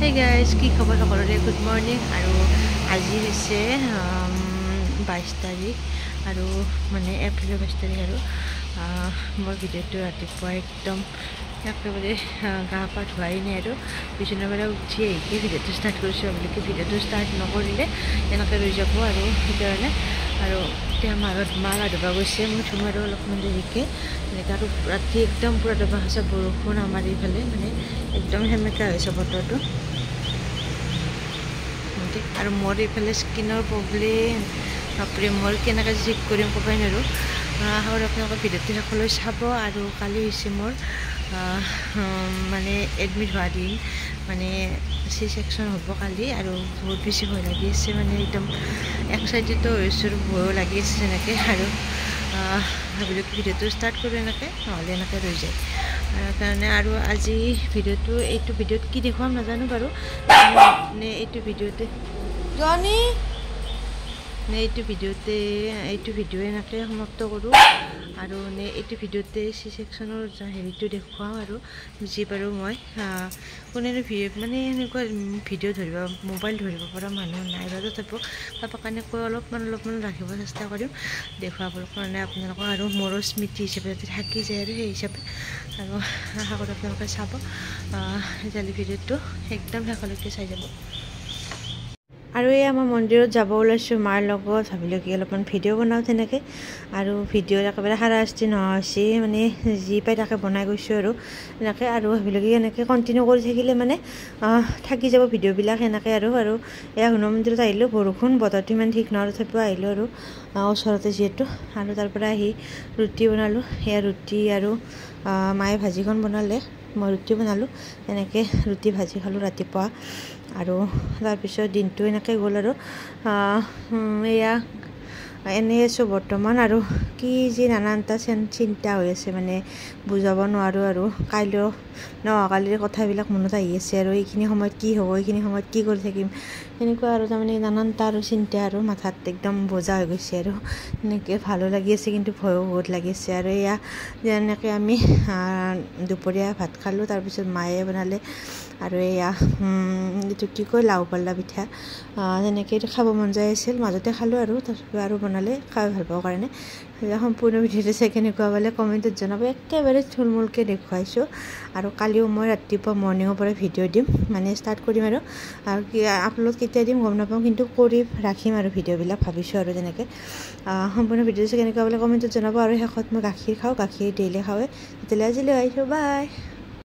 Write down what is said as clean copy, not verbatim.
Hey guys, কি খবৰ সকলোৰে গুড মৰ্নিং আৰু আজি হৈছে 22 তাৰিখ আৰু মানে এপ্ৰিলৰ 22 তাৰিখ আৰু মোৰ ভিডিঅ'টো ৰাতিপুৱা একদম একেবাৰে গা পা ধুৱাই নাই আৰু বিচনাৰ পৰা উঠি আহি ভিডিঅ'টো ষ্টাৰ্ট কৰিছোঁ বুলি ভিডিঅ'টো ষ্টাৰ্ট নকৰিলে এনেকৈ ৰৈ যাব আৰু সেইকাৰণে আৰু এতিয়া মা গা ধুব গৈছে মই ধুম আৰু অলপমান দেৰিকৈ এনেকৈ আৰু ৰাতি একদম পূৰা দবা হৈছে বৰষুণ আমাৰ এইফালে মানে একদম সেমেকা হৈছে বতৰটো আৰু মোৰ এইফালে স্কিনৰ প্ৰব্লেম বাপৰে মোৰ কেনেকৈ চেক কৰিম ক'বই নোৱাৰোঁ আৰু আপোনালোকৰ ভিডিঅ'টো সকলোৱে চাব আৰু কালি হৈছে মোৰ মানে এডমিট হোৱা দিন মানে চি ছেকশ্যন হ'ব কালি আৰু বহুত বেছি ভয় লাগি আছে মানে একদম এক্সাইটেডো হৈছোঁ আৰু ভয়ো লাগি আছে যেনেকৈ আৰু ভাবিলোঁ ভিডিঅ'টো ষ্টাৰ্ট কৰোঁ এনেকৈ নহ'লে এনেকৈ ৰৈ যায় কাৰণে আৰু আজি ভিডিঅ'টো এইটো ভিডিঅ'ত কি দেখুৱাম নাজানো বাৰু নে এইটো ভিডিঅ'তে জনি নে এইটো ভিডিঅ' এনেকৈ সমাপ্ত কৰোঁ আৰু নে এইটো ভিডিঅ'তে চি ছেকশ্যনৰ হেৰিটো দেখুৱাওঁ আৰু যি পাৰোঁ মই কোনেনো মানে এনেকুৱা ভিডিঅ' ধৰিব মোবাইল ধৰিব পৰা মানুহ নাই বাৰু তথাপিও কাৰোবাৰ কাৰণে কৈ অলপমান ৰাখিব চেষ্টা কৰিম দেখুৱাবৰ কাৰণে আপোনালোকক আৰু মোৰো স্মৃতি হিচাপে যাতে থাকি যায় আৰু সেই হিচাপে আৰু আশা কৰোঁ আপোনালোকে চাব তেতিয়াহ'লে ভিডিঅ'টো একদম শেষলৈকে চাই যাব আৰু এই আমাৰ মন্দিৰত যাব ওলাইছোঁ মাৰ লগত ভাবিলোঁ কি অলপমান ভিডিঅ' বনাওঁ তেনেকৈ আৰু ভিডিঅ'ত একেবাৰে হাৰাশাস্তি নোহোৱা হৈছে মানে যি পাই তাকে বনাই গৈছোঁ আৰু এনেকৈ আৰু ভাবিলোঁ কি এনেকৈ কণ্টিনিউ কৰি থাকিলে মানে থাকি যাব ভিডিঅ'বিলাক এনেকৈ আৰু এয়া হনুমান মন্দিৰত আহিলোঁ বৰষুণ বতৰটো ইমান ঠিক নহয় তথাপিও আহিলোঁ আৰু ওচৰতে যিহেতু আৰু তাৰ পৰা আহি ৰুটি বনালোঁ সেয়া ৰুটি আৰু মায়ে ভাজিখন বনালে মই ৰুটি বনালোঁ এনেকৈ ৰুটি ভাজি খালোঁ ৰাতিপুৱা আৰু তাৰপিছত দিনটো এনেকৈ গ'ল আৰু এয়া এনেই আছোঁ বৰ্তমান আৰু কি যি নানানটা চিন্তা হৈ আছে মানে বুজাব নোৱাৰোঁ আৰু কাইলৈও অহাকালিৰ কথাবিলাক মনত আহি আছে আৰু এইখিনি সময়ত কি হ'ব এইখিনি সময়ত কি কৰি থাকিম সেনেকুৱা আৰু তাৰমানে নানানটা আৰু চিন্তা আৰু মাথাত একদম বোজা হৈ গৈছে আৰু এনেকৈ ভালো লাগি আছে কিন্তু ভয়ো বহুত লাগিছে আৰু এয়া যেনেকৈ আমি দুপৰীয়া ভাত খালোঁ তাৰপিছত মায়ে বনালে আৰু এয়া এইটো কি কয় লাও পাল্লা পিঠা তেনেকৈ এইটো খাব মন যায় আছিল মাজতে খালোঁ আৰু তাৰপিছত আৰু বনালে খাই ভাল পাওঁ কাৰণে সম্পূৰ্ণ ভিডিঅ'টো চাই কেনেকুৱা পালে কমেণ্টত জনাব একেবাৰে থুলমূলকৈ দেখুৱাইছোঁ আৰু কালিও মই ৰাতিপুৱা মৰ্ণিঙৰ পৰা ভিডিঅ' দিম মানে ষ্টাৰ্ট কৰিম আৰু আপলোড কেতিয়া দিম গম নাপাওঁ কিন্তু কৰি ৰাখিম আৰু ভিডিঅ'বিলাক ভাবিছোঁ আৰু তেনেকৈ সম্পূৰ্ণ ভিডিঅ'টো চাই কেনেকুৱা পালে কমেণ্টত জনাব আৰু শেষত মই গাখীৰ খাওঁ গাখীৰ ডেইলি খাওঁৱে তেতিয়াহ'লে আজিলৈ আহিছোঁ বাই